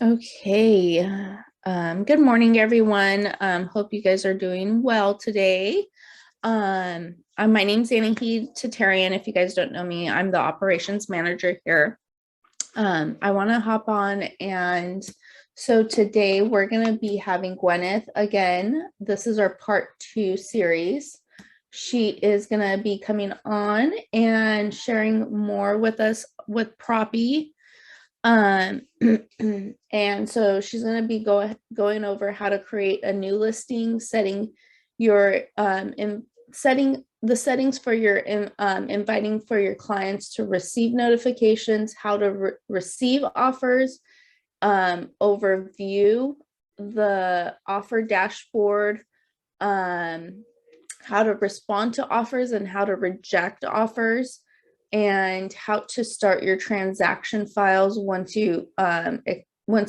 Okay. Good morning, everyone. Hope you guys are doing well today. My name's Anahid Tatarian. If you guys don't know me, I'm the operations manager here. I want to hop on, and so today we're going to be having Gwyneth again. This is our part 2 series. She is going to be coming on and sharing more with us with Propy. And so she's going to be going over how to create a new listing, setting your setting the settings for your inviting for your clients to receive notifications, how to receive offers, overview the offer dashboard, how to respond to offers and how to reject offers, and how to start your transaction files once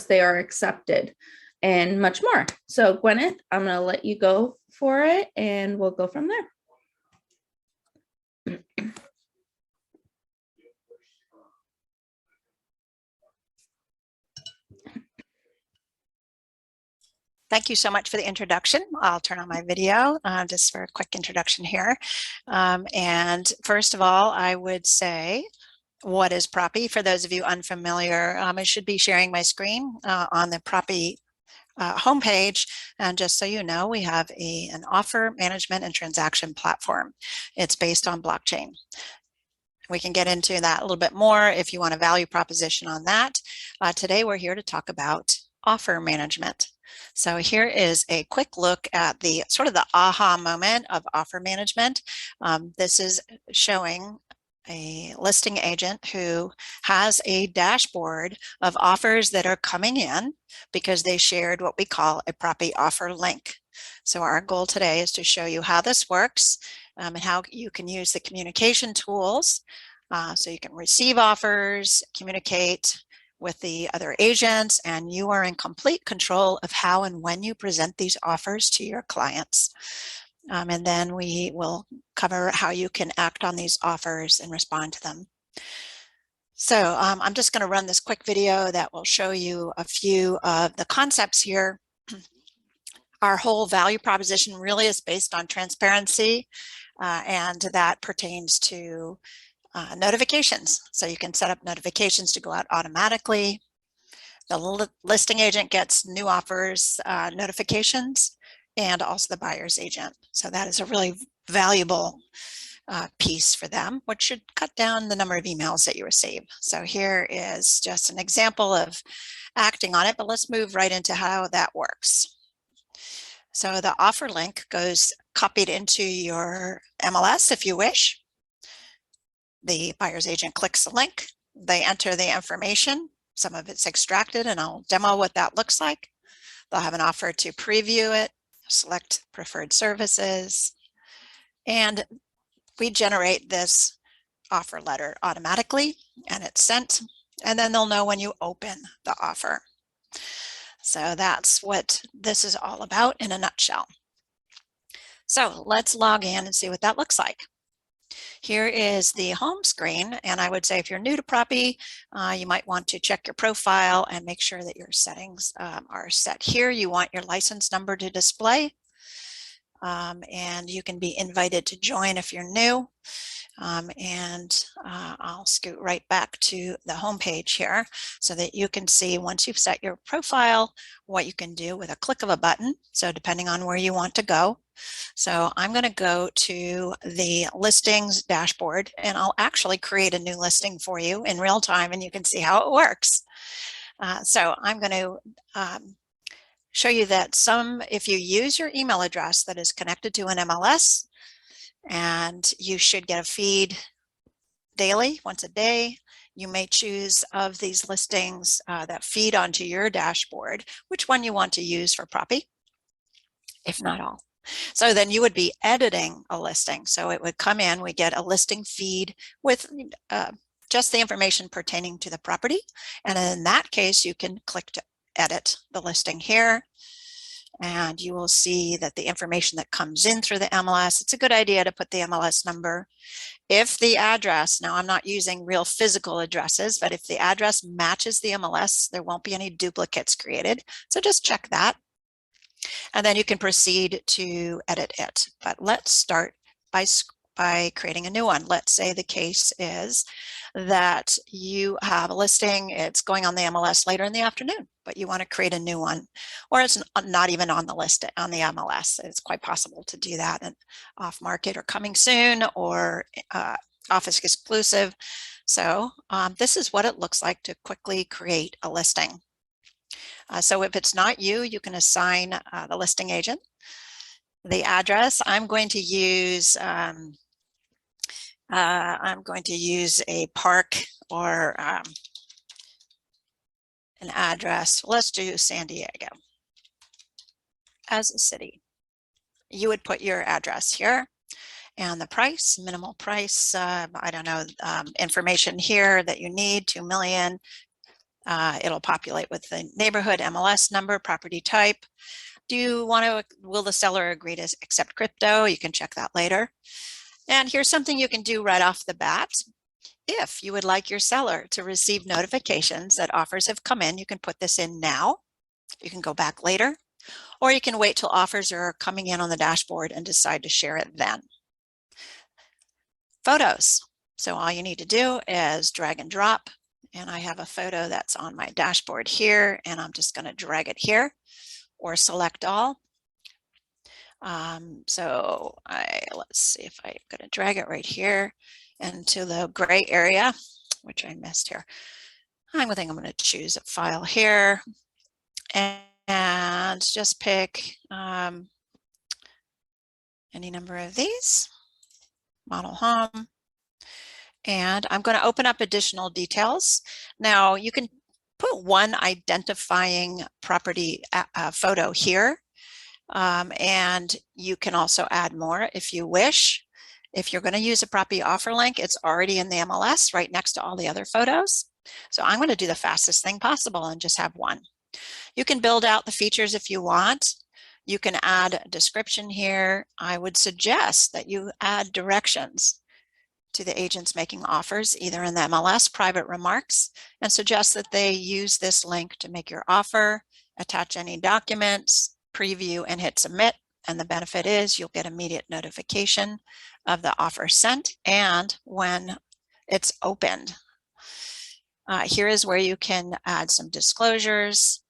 they are accepted, and much more. So Gwyneth, I'm going to let you go for it and we'll go from there. Thank you so much for the introduction. I'll turn on my video just for a quick introduction here. And first of all, I would say, what is Propy? For those of you unfamiliar, I should be sharing my screen on the Propy homepage. And just so you know, we have an offer management and transaction platform. It's based on blockchain. We can get into that a little bit more if you want a value proposition on that. Today, we're here to talk about offer management. So here is a quick look at the sort of the aha moment of offer management. This is showing a listing agent who has a dashboard of offers that are coming in because they shared what we call a Propy offer link. So our goal today is to show you how this works and how you can use the communication tools so you can receive offers, communicate with the other agents, and you are in complete control of how and when you present these offers to your clients. And then we will cover how you can act on these offers and respond to them. So I'm just going to run this quick video that will show you a few of the concepts here. Our whole value proposition really is based on transparency, and that pertains to notifications. So you can set up notifications to go out automatically. The listing agent gets new offers notifications, and also the buyer's agent. So that is a really valuable piece for them, which should cut down the number of emails that you receive. So here is just an example of acting on it, but let's move right into how that works. So the offer link goes copied into your MLS if you wish. The buyer's agent clicks the link, they enter the information, some of it's extracted, and I'll demo what that looks like. They'll have an offer to preview it, select preferred services, and we generate this offer letter automatically, and it's sent, and then they'll know when you open the offer. So that's what this is all about in a nutshell. So let's log in and see what that looks like. Here is the home screen, and I would say if you're new to Propy, you might want to check your profile and make sure that your settings are set here. You want your license number to display, and you can be invited to join if you're new. I'll scoot right back to the home page here so that you can see, once you've set your profile, what you can do with a click of a button. So depending on where you want to go. So I'm going to go to the listings dashboard, and I'll actually create a new listing for you in real time, and you can see how it works. So I'm going to show you that if you use your email address that is connected to an MLS, and you should get a feed daily, once a day. You may choose of these listings that feed onto your dashboard, which one you want to use for Propy, if not all. So then you would be editing a listing. So it would come in, we get a listing feed with just the information pertaining to the property. And in that case, you can click to edit the listing here. and you will see that the information that comes in through the MLS, it's a good idea to put the MLS number. If the address, now I'm not using real physical addresses, but if the address matches the MLS, there won't be any duplicates created. So just check that. And then you can proceed to edit it. But let's start by creating a new one. Let's say the case is that you have a listing, it's going on the MLS later in the afternoon, but you want to create a new one, or it's not even on the list on the MLS. It's quite possible to do that and off market or coming soon or office exclusive. So this is what it looks like to quickly create a listing. So if it's not you, you can assign the listing agent. The address, I'm going to use a park or an address. Let's do San Diego as a city. You would put your address here and the price, minimal price, I don't know, information here that you need, 2 million. It'll populate with the neighborhood, MLS number, property type. Do you want to, will the seller agree to accept crypto? You can check that later. And here's something you can do right off the bat. If you would like your seller to receive notifications that offers have come in, you can put this in now. You can go back later, or you can wait till offers are coming in on the dashboard and decide to share it then. Photos. So all you need to do is drag and drop. And I have a photo that's on my dashboard here, and I'm just going to drag it here or select all. Let's see if I'm going to drag it right here into the gray area, which I missed here. I'm going to choose a file here and just pick any number of these, model home. And I'm going to open up additional details. Now you can put one identifying property photo here. And you can also add more if you wish. If you're going to use a Propy offer link, it's already in the MLS right next to all the other photos. So I'm going to do the fastest thing possible and just have one. You can build out the features if you want. You can add a description here. I would suggest that you add directions to the agents making offers, either in the MLS private remarks, and suggest that they use this link to make your offer, attach any documents, preview, and hit submit. And the benefit is you'll get immediate notification of the offer sent and when it's opened. Here is where you can add some disclosures,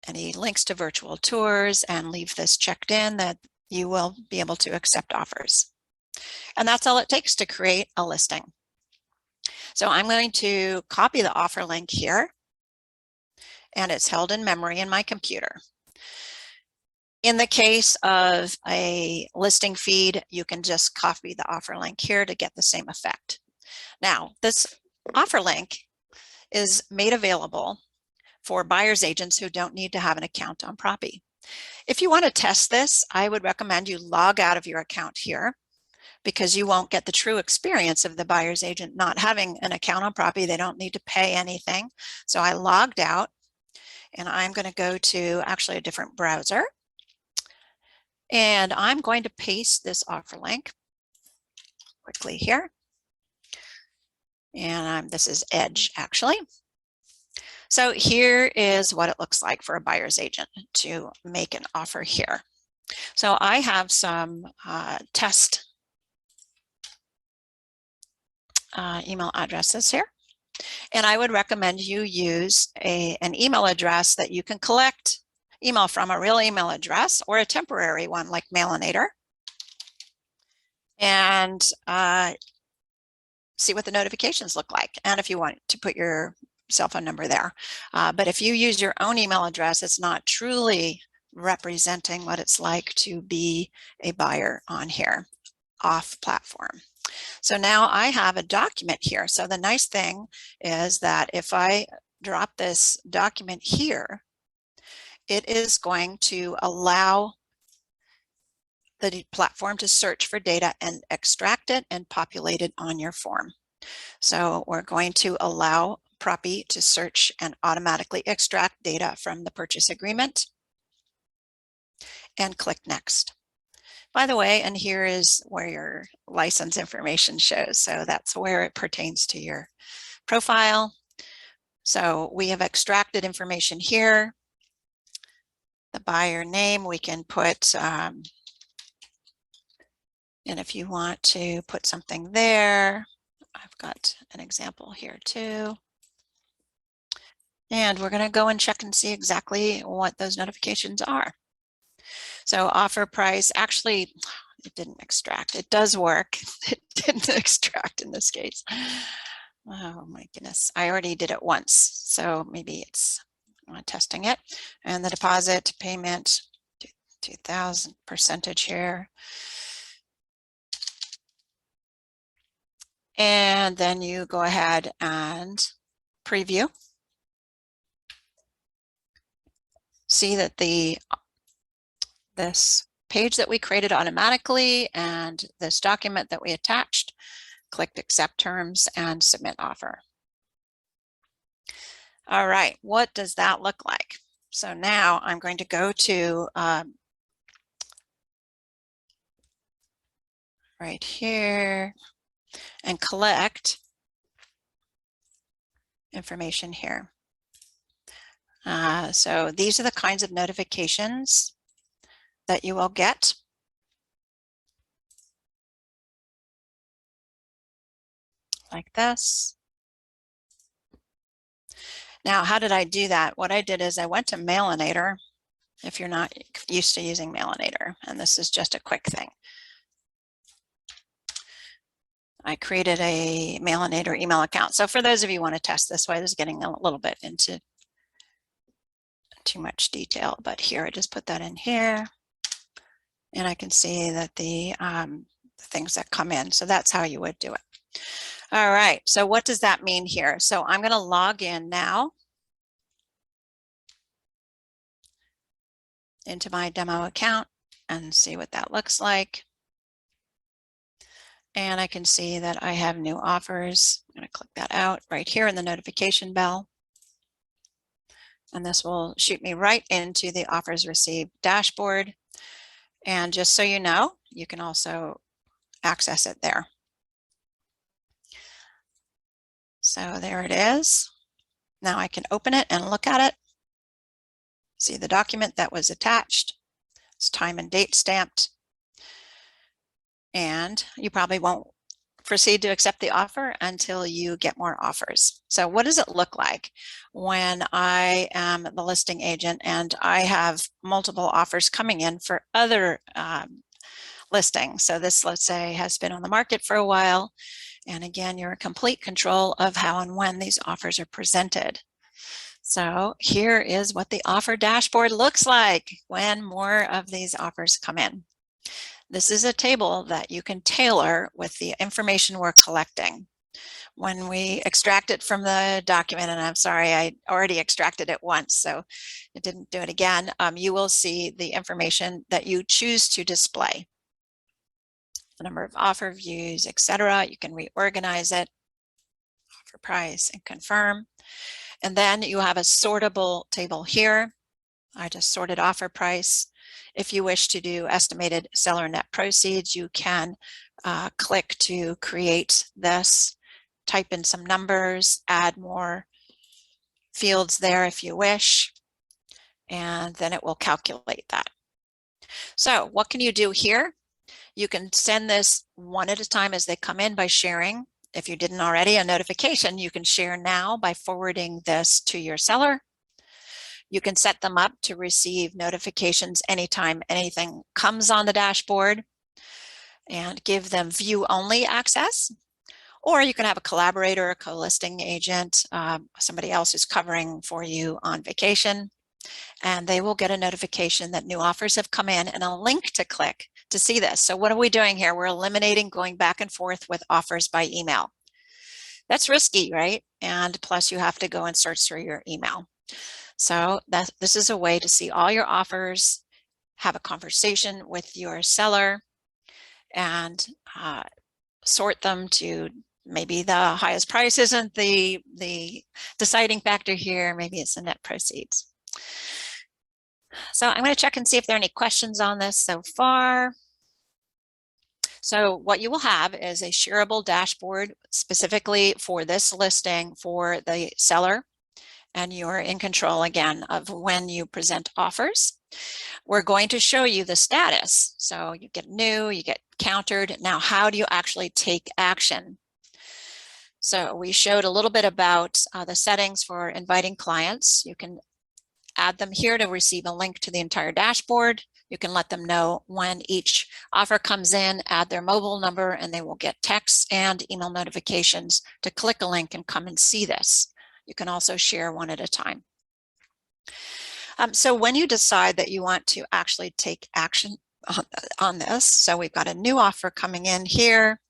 any links to virtual tours, and leave this checked in that you will be able to accept offers. And that's all it takes to create a listing. So I'm going to copy the offer link here, and it's held in memory in my computer. In the case of a listing feed, you can just copy the offer link here to get the same effect. Now, this offer link is made available for buyer's agents who don't need to have an account on Propy. If you want to test this, I would recommend you log out of your account here, because you won't get the true experience of the buyer's agent not having an account on Propy. They don't need to pay anything. So I logged out, and I'm going to go to actually a different browser. And I'm going to paste this offer link quickly here. And this is Edge, actually. So here is what it looks like for a buyer's agent to make an offer here. So I have some test email addresses here. And I would recommend you use an email address that you can collect email from, a real email address or a temporary one like Mailinator, and see what the notifications look like. And if you want to put your cell phone number there. But if you use your own email address, it's not truly representing what it's like to be a buyer on here off platform. So now I have a document here. So the nice thing is that if I drop this document here, it is going to allow the platform to search for data and extract it and populate it on your form. So we're going to allow Propy to search and automatically extract data from the purchase agreement. and click Next. By the way, and here is where your license information shows. So that's where it pertains to your profile. So we have extracted information here. The buyer name, we can put, and if you want to put something there, I've got an example here too. And we're going to go and check and see exactly what those notifications are. So offer price, actually, it didn't extract. It does work. It didn't extract in this case. Oh my goodness. I already did it once. So maybe it's testing it. And the deposit payment, 2000 percentage here. And then you go ahead and preview. See that this page that we created automatically and this document that we attached, clicked accept terms and submit offer. All right, what does that look like? So now I'm going to go to right here and collect information here. So these are the kinds of notifications that you will get. Like this. Now, how did I do that? What I did is I went to Mailinator, if you're not used to using Mailinator, and this is just a quick thing. I created a Mailinator email account. So for those of you who want to test this, I was getting a little bit into too much detail, but here I just put that in here, and I can see that the things that come in. So that's how you would do it. All right, so what does that mean here? So I'm going to log in now into my demo account and see what that looks like. And I can see that I have new offers. I'm going to click that out right here in the notification bell. And this will shoot me right into the offers received dashboard. And just so you know, you can also access it there. So there it is. Now I can open it and look at it. See the document that was attached. It's time and date stamped. And you probably won't proceed to accept the offer until you get more offers. So what does it look like when I am the listing agent and I have multiple offers coming in for other listings? So this, let's say, has been on the market for a while. And again, you're in complete control of how and when these offers are presented. So here is what the offer dashboard looks like when more of these offers come in. This is a table that you can tailor with the information we're collecting. When we extract it from the document, and I'm sorry, I already extracted it once, so it didn't do it again, you will see the information that you choose to display. The number of offer views, etc. You can reorganize it, offer price, and confirm. And then you have a sortable table here. I just sorted offer price. If you wish to do estimated seller net proceeds, you can click to create this, type in some numbers, add more fields there if you wish, and then it will calculate that. So what can you do here? You can send this one at a time as they come in by sharing. If you didn't already, a notification, you can share now by forwarding this to your seller. You can set them up to receive notifications anytime anything comes on the dashboard and give them view-only access. Or you can have a collaborator, a co-listing agent, somebody else who's covering for you on vacation, and they will get a notification that new offers have come in and a link to click to see this. So what are we doing here? We're eliminating going back and forth with offers by email. That's risky, right? And plus you have to go and search through your email. So this is a way to see all your offers, have a conversation with your seller, and sort them to maybe the highest price isn't the deciding factor here. Maybe it's the net proceeds. So I'm going to check and see if there are any questions on this so far. So what you will have is a shareable dashboard specifically for this listing for the seller, and you're in control again of when you present offers. We're going to show you the status. So you get new, you get countered. Now, how do you actually take action? So we showed a little bit about the settings for inviting clients. You can add them here to receive a link to the entire dashboard. You can let them know when each offer comes in, add their mobile number, and they will get texts and email notifications to click a link and come and see this. You can also share one at a time. So when you decide that you want to actually take action on this, so we've got a new offer coming in here.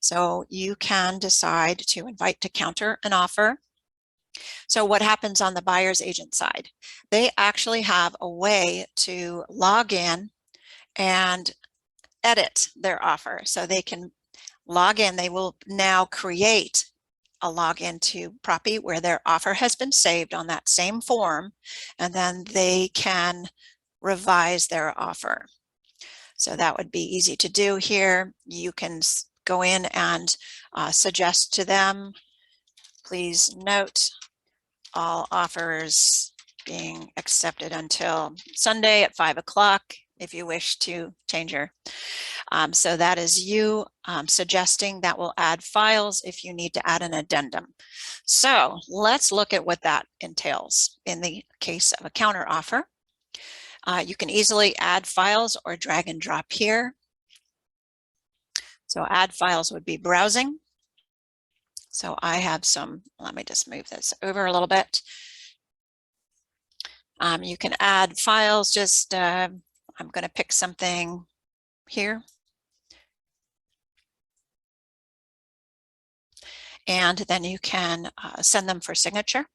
So you can decide to invite to counter an offer. So what happens on the buyer's agent side? They actually have a way to log in and edit their offer. So they can log in. They will now create a login to Propy where their offer has been saved on that same form, and then they can revise their offer. So that would be easy to do here. You can go in and suggest to them, please note all offers being accepted until Sunday at 5 o'clock if you wish to change your. So that is you suggesting that will add files if you need to add an addendum. So let's look at what that entails in the case of a counter offer. You can easily add files or drag and drop here. So add files would be browsing. So I have some, let me just move this over a little bit. You can add files, just I'm going to pick something here. And then you can send them for signature.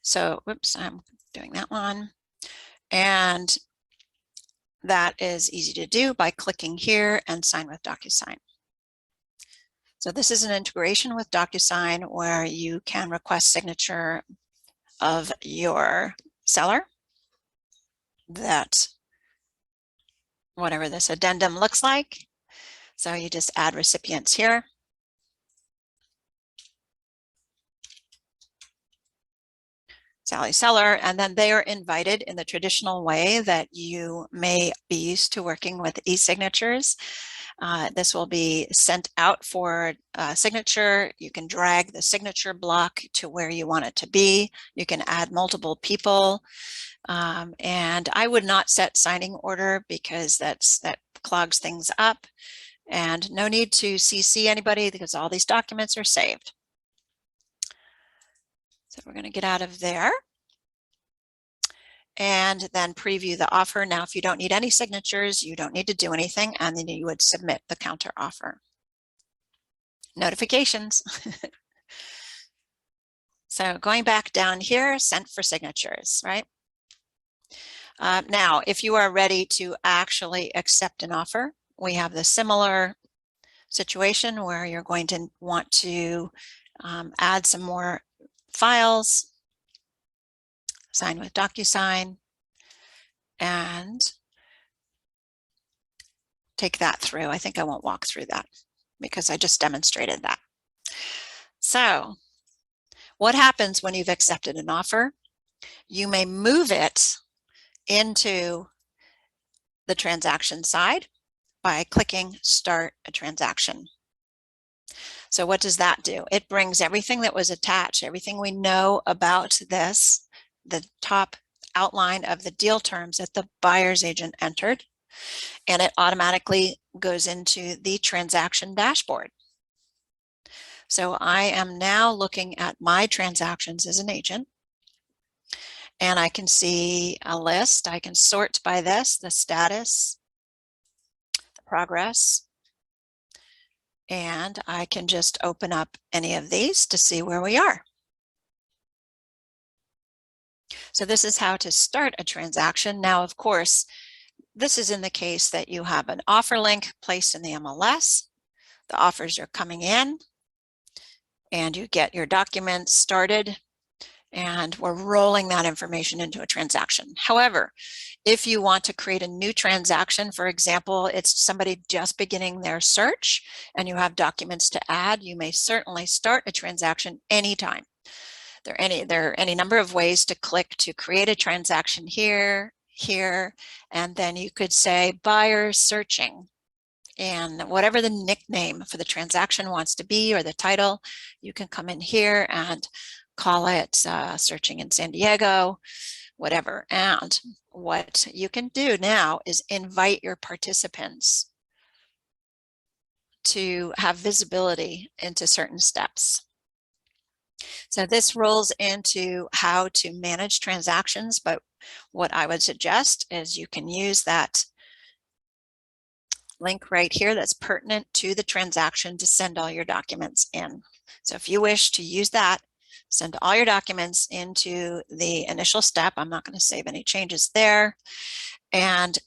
So, whoops, I'm doing that one. And that is easy to do by clicking here and sign with DocuSign. So this is an integration with DocuSign where you can request signature of your seller, that whatever this addendum looks like. So you just add recipients here. Sally Seller, and then they are invited in the traditional way that you may be used to working with e-signatures. This will be sent out for signature. You can drag the signature block to where you want it to be. You can add multiple people. And I would not set signing order because that clogs things up. And no need to CC anybody because all these documents are saved. So we're going to get out of there and then preview the offer. Now, if you don't need any signatures, you don't need to do anything, and then you would submit the counter offer. Notifications. So going back down here, sent for signatures, right? Now, if you are ready to actually accept an offer, we have the similar situation where you're going to want to add some more files, sign with DocuSign, and take that through. I think I won't walk through that because I just demonstrated that. So what happens when you've accepted an offer? You may move it into the transaction side by clicking Start a Transaction. So what does that do? It brings everything that was attached, everything we know about this, the top outline of the deal terms that the buyer's agent entered, and it automatically goes into the transaction dashboard. So I am now looking at my transactions as an agent, and I can see a list. I can sort by this, the status, the progress, and I can just open up any of these to see where we are. So this is how to start a transaction. Now, of course, this is in the case that you have an offer link placed in the MLS. The offers are coming in and you get your documents started. and we're rolling that information into a transaction. However, if you want to create a new transaction, for example, it's somebody just beginning their search and you have documents to add, you may certainly start a transaction anytime. There are any number of ways to click to create a transaction here, and then you could say buyer searching. And whatever the nickname for the transaction wants to be, or the title, you can come in here and call it searching in San Diego, whatever. And what you can do now is invite your participants to have visibility into certain steps. So this rolls into how to manage transactions, but what I would suggest is you can use that link right here that's pertinent to the transaction to send all your documents in. So if you wish to use that, send all your documents into the initial step. I'm not going to save any changes there. And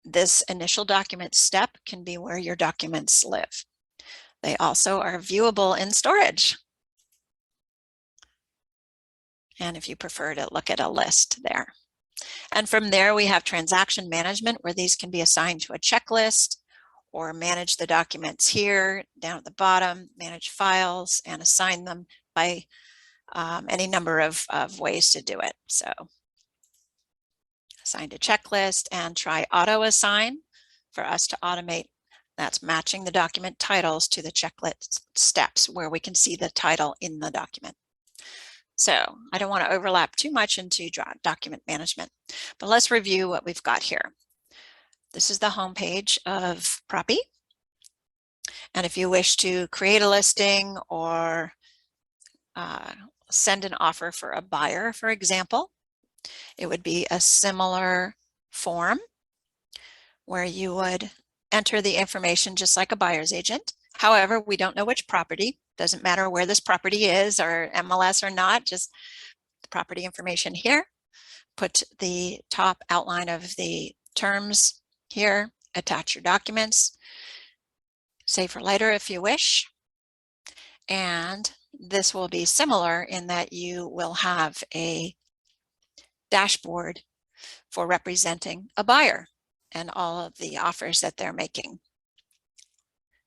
this initial document step can be where your documents live. They also are viewable in storage. And if you prefer to look at a list there. And from there, we have transaction management, where these can be assigned to a checklist, or manage the documents here down at the bottom, manage files, and assign them by any number of ways to do it. So assign to checklist, and try auto assign for us to automate. That's matching the document titles to the checklist steps where we can see the title in the document. So I don't want to overlap too much into document management, but let's review what we've got here. This is the home page of Propy. And if you wish to create a listing or send an offer for a buyer, for example, it would be a similar form where you would enter the information just like a buyer's agent. However, we don't know which property. Doesn't matter where this property is, or MLS or not, just the property information here. Put the top outline of the terms here, attach your documents, save for later if you wish. And this will be similar in that you will have a dashboard for representing a buyer and all of the offers that they're making.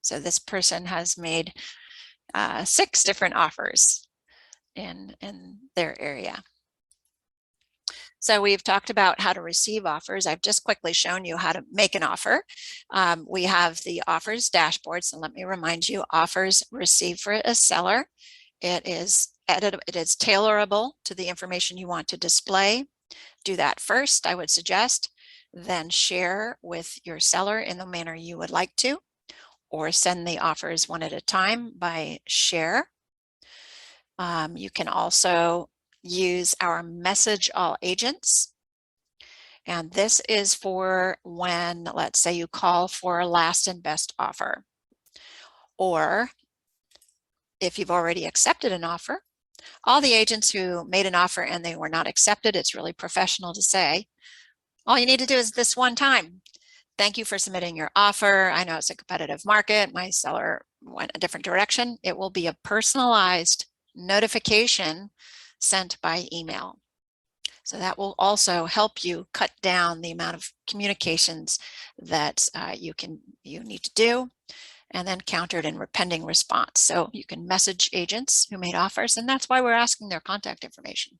So this person has made 6 different offers in their area. So we've talked about how to receive offers. I've just quickly shown you how to make an offer. We have the offers dashboard. So let me remind you, offers received for a seller. It is tailorable to the information you want to display. Do that first, I would suggest. Then share with your seller in the manner you would like to, or send the offers one at a time by share. You can also use our message all agents. And this is for when, let's say, you call for a last and best offer. Or if you've already accepted an offer, all the agents who made an offer and they were not accepted, it's really professional to say, all you need to do is this one time. Thank you for submitting your offer. I know it's a competitive market. My seller went a different direction. It will be a personalized notification sent by email. So that will also help you cut down the amount of communications that you need to do, and then countered in pending response. So you can message agents who made offers, and that's why we're asking their contact information.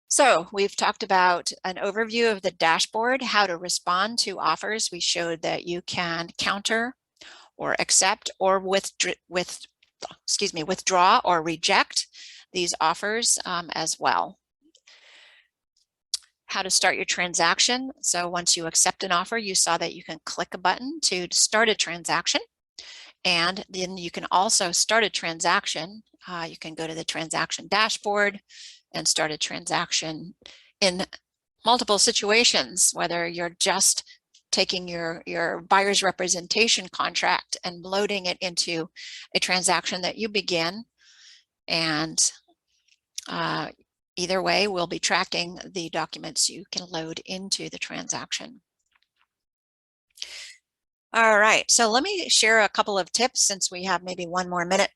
So we've talked about an overview of the dashboard, how to respond to offers. We showed that you can counter or accept or withdraw or reject these offers as well. How to start your transaction. So once you accept an offer, you saw that you can click a button to start a transaction. And then you can also start a transaction. You can go to the transaction dashboard and start a transaction in multiple situations, whether you're just taking your buyer's representation contract and loading it into a transaction that you begin. And either way, we'll be tracking the documents you can load into the transaction. All right, so let me share a couple of tips since we have maybe one more minute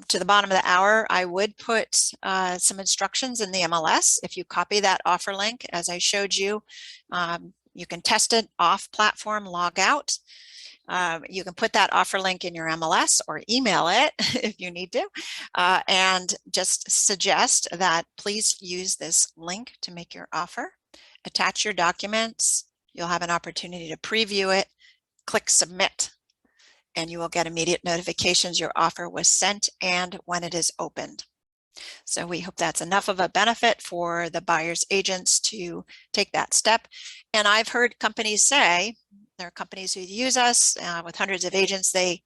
to the bottom of the hour, I would put some instructions in the MLS. If you copy that offer link, as I showed you, you can test it off platform, log out. You can put that offer link in your MLS or email it if you need to, and just suggest that please use this link to make your offer. Attach your documents. You'll have an opportunity to preview it. Click submit, and you will get immediate notifications your offer was sent and when it is opened. So we hope that's enough of a benefit for the buyer's agents to take that step. And I've heard companies say, there are companies who use us with hundreds of agents, they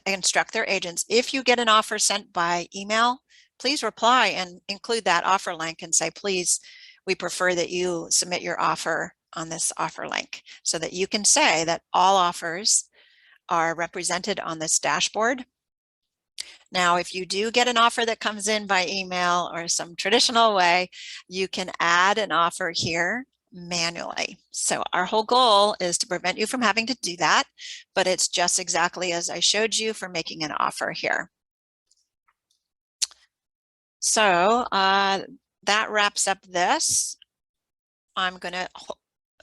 instruct their agents, if you get an offer sent by email, please reply and include that offer link and say, please, we prefer that you submit your offer on this offer link, so that you can say that all offers are represented on this dashboard. Now, if you do get an offer that comes in by email or some traditional way, you can add an offer here manually. So our whole goal is to prevent you from having to do that, but it's just exactly as I showed you for making an offer here. So that wraps up this. I'm going to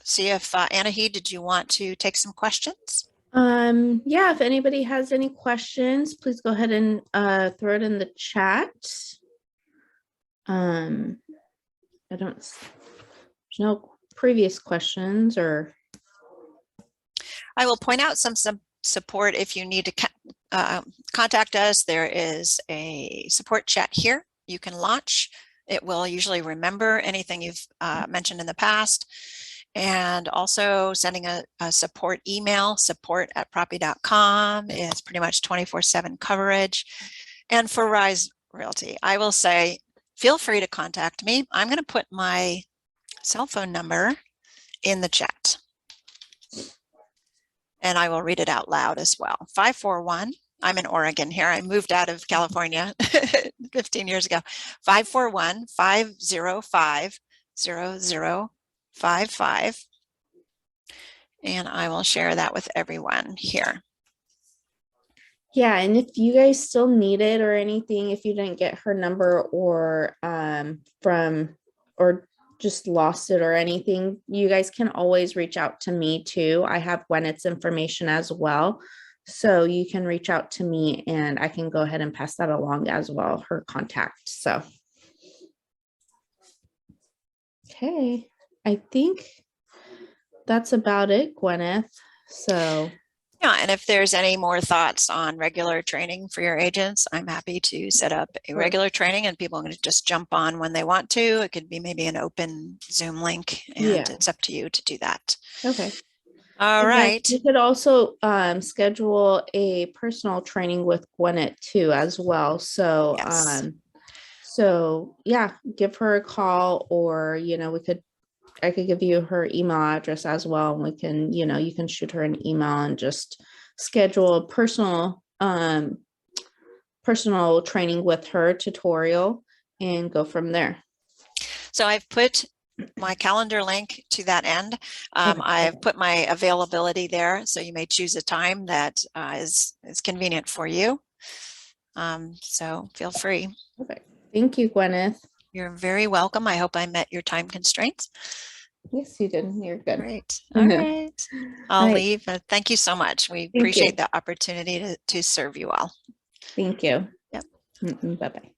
see if Anahi, did you want to take some questions? Yeah, if anybody has any questions, please go ahead and throw it in the chat. There's no previous questions, or I will point out some support if you need to contact us. There is a support chat here you can launch. It will usually remember anything you've mentioned in the past. And also sending a support email, support@propy.com, is pretty much 24/7 coverage. And for Rise Realty, I will say, feel free to contact me. I'm going to put my cell phone number in the chat, and I will read it out loud as well. 541, I'm in Oregon here. I moved out of California 15 years ago. 541-505-0055. And I will share that with everyone here. yeah, and if you guys still need it or anything, if you didn't get her number or just lost it or anything, you guys can always reach out to me too. I have Gwyneth's information as well, so you can reach out to me and I can go ahead and pass that along as well, her contact. So okay, I think that's about it, Gwyneth. So yeah, and if there's any more thoughts on regular training for your agents, I'm happy to set up a regular training and people are going to just jump on when they want to. It could be maybe an open Zoom link, and it's up to you to do that. Okay. All right. You could also schedule a personal training with Gwyneth too as well. So Yes. So yeah, give her a call, or I could give you her email address as well, and we can, you can shoot her an email and just schedule a personal training with her, tutorial, and go from there. So I've put my calendar link to that end. I've put my availability there, so you may choose a time that is convenient for you. So feel free. Perfect. Thank you, Gwyneth. You're very welcome. I hope I met your time constraints. Yes, you did. You're good. Great. All right. I'll leave. Thank you so much. We appreciate the opportunity to serve you all. Thank you. Yep. Bye-bye.